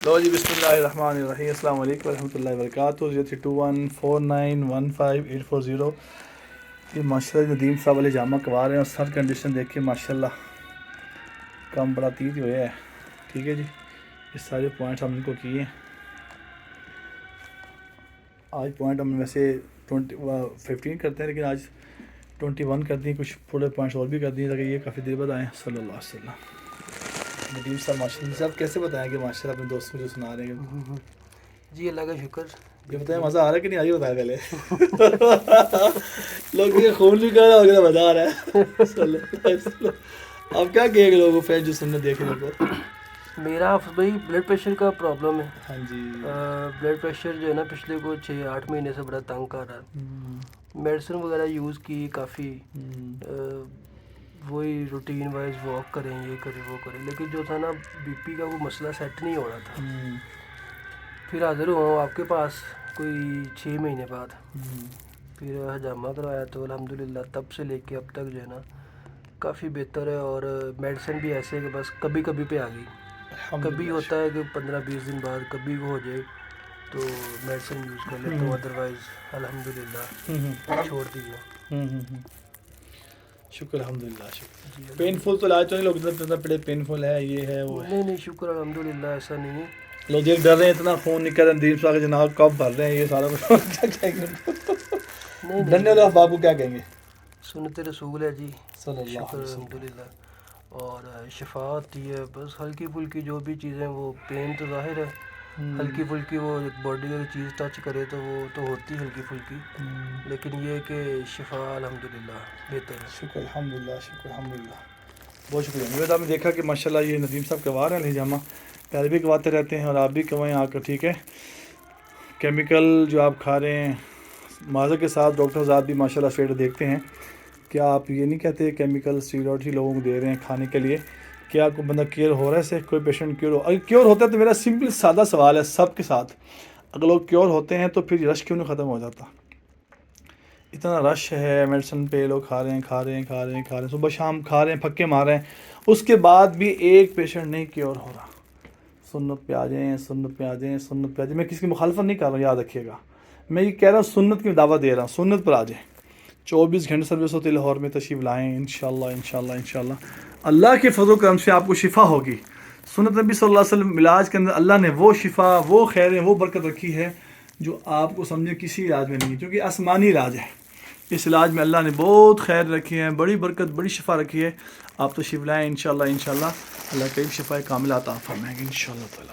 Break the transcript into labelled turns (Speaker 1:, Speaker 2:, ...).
Speaker 1: لو جی بسم اللہ الرحمن الرحیم، السلام علیکم ورحمۃ اللہ وبرکاتہ۔ 03214915840 یہ ماشاء اللہ ندیم صاحب والے جامع کروا رہے ہیں، اور سر کنڈیشن دیکھ کے ماشاء اللہ کام بڑا تیز ہوا ہے۔ ٹھیک ہے جی، یہ سارے پوائنٹس ہم ان کو کیے ہیں۔ آج پوائنٹ ہم ویسے 15 کرتے ہیں، لیکن آج 21 کر دیں، کچھ تھوڑے پوائنٹس اور بھی کر دیں تاکہ یہ کافی دیر بعد آئیں۔ صلی اللہ علیہ وسلم۔ ندیم صاحب ماشاء اللہ صاحب کیسے بتائیں گے ماشاء اللہ اپنے دوستوں کو جو سنا رہے ہیں؟
Speaker 2: جی اللہ کا شکر۔
Speaker 1: یہ بتائیں مزہ آ رہا ہے کہ نہیں؟ آئیے بتایا پہلے۔ لوگ یہ خون بھی کر رہا ہے، مزہ آ رہا ہے۔ صلی اللہ علیہ وسلم۔ آپ کیا کہیں گے لوگوں کو جو سننے دیکھنے کو؟
Speaker 2: میرا بھائی بلڈ پریشر کا پرابلم ہے۔
Speaker 1: ہاں جی،
Speaker 2: بلڈ پریشر جو ہے نا پچھلے کو 6-8 مہینے سے بڑا تنگ کر رہا ہے۔ میڈیسن وغیرہ یوز کی کافی، وہی روٹین وائز واک کریں، یہ کریں وہ کریں، لیکن جو تھا نا بی پی کا وہ مسئلہ سیٹ نہیں ہو رہا تھا۔ پھر حاضر ہوا ہوں آپ کے پاس کوئی 6 مہینے بعد، پھر حجامہ کروایا تو الحمدللہ تب سے لے کے اب تک جو ہے نا کافی بہتر ہے۔ اور میڈیسن بھی ایسے ہے کہ بس کبھی کبھی پہ آ گئی، کبھی ہوتا ہے کہ 15-20 دن بعد کبھی وہ ہو جائے تو میڈیسن یوز کر لیتا ہوں، ادروائز الحمدللہ چھوڑ دیجیے۔
Speaker 1: شکر الحمدللہ۔ شکر پینفل تو علاج تو نہیں، لوگ اتنا پڑے پینفل ہے، یہ ہے وہ ہے۔
Speaker 2: نہیں شکر الحمدللہ ایسا نہیں ہے۔
Speaker 1: لوگ دیکھ ڈر رہے ہیں، اتنا خون نکل رہا ہے ندیم صاحب کے جناب کب بھر رہے ہیں یہ سارا کچھ۔ کیا کہیں گے ڈرنے والے آپ کو کیا کہیں گے؟
Speaker 2: سنت رسول ہے جی،
Speaker 1: صلی اللہ
Speaker 2: شکر
Speaker 1: علیہ وسلم۔
Speaker 2: الحمدللہ۔ اور شفا ہوتی ہے، بس ہلکی پھلکی جو بھی چیزیں، وہ پین تو ظاہر ہے، ہلکی پھلکی وہ باڈی میں چیز ٹچ کرے تو وہ تو ہوتی ہلکی پھلکی، لیکن یہ کہ شفا الحمدللہ بہتر ہے۔
Speaker 1: شکر الحمدللہ، شکر الحمدللہ، بہت شکریہ۔ میرے آپ نے دیکھا کہ ماشاءاللہ یہ ندیم صاحب کروا رہے ہیں حجامہ، پہلے بھی کرواتے رہتے ہیں اور آپ بھی کروائیں آ کر، ٹھیک ہے؟ کیمیکل جو آپ کھا رہے ہیں معذرت کے ساتھ، ڈاکٹر صاحب بھی ماشاءاللہ اسٹیٹ دیکھتے ہیں کہ آپ یہ نہیں کہتے کیمیکل اسٹیرائڈ ہی لوگوں کو دے رہے ہیں کھانے کے لیے، کیا کوئی بندہ کیئر ہو رہا ہے اس سے؟ کوئی پیشنٹ کیئر ہو؟ اگر کیئر ہوتا ہے تو میرا سمپل سادہ سوال ہے سب کے ساتھ، اگر لوگ کیئر ہوتے ہیں تو پھر رش کیوں نہیں ختم ہو جاتا؟ اتنا رش ہے میڈیسن پہ، لوگ کھا رہے ہیں صبح شام کھا رہے ہیں، پھکے مار رہے ہیں، اس کے بعد بھی ایک پیشنٹ نہیں کیور ہو رہا۔ سنت پہ آ جائیں، سنت پہ آ جائیں، سنت پہ آ جائیں۔ میں کسی کی مخالفت نہیں کر رہا ہوں، یاد رکھیے گا، میں یہ کہہ رہا ہوں سنت کی دعوت دے رہا ہوں، سنت پر آ جائیں۔ 24 گھنٹے سروس ہوتی ہے لاہور میں، تشریف لائیں انشاءاللہ انشاءاللہ انشاءاللہ اللہ کے فضل و کرم سے آپ کو شفا ہوگی۔ سنت نبی صلی اللہ علیہ وسلم علاج کے اندر اللہ نے وہ شفا، وہ خیریں، وہ برکت رکھی ہے جو آپ کو سمجھے کسی علاج میں نہیں ہے، کیونکہ آسمانی علاج ہے۔ اس علاج میں اللہ نے بہت خیر رکھی ہے، بڑی برکت، بڑی شفا رکھی ہے۔ آپ تشریف لائیں انشاءاللہ انشاءاللہ اللہ کریم شفا کاملہ عطا فرمائیں گے انشاءاللہ تعالی۔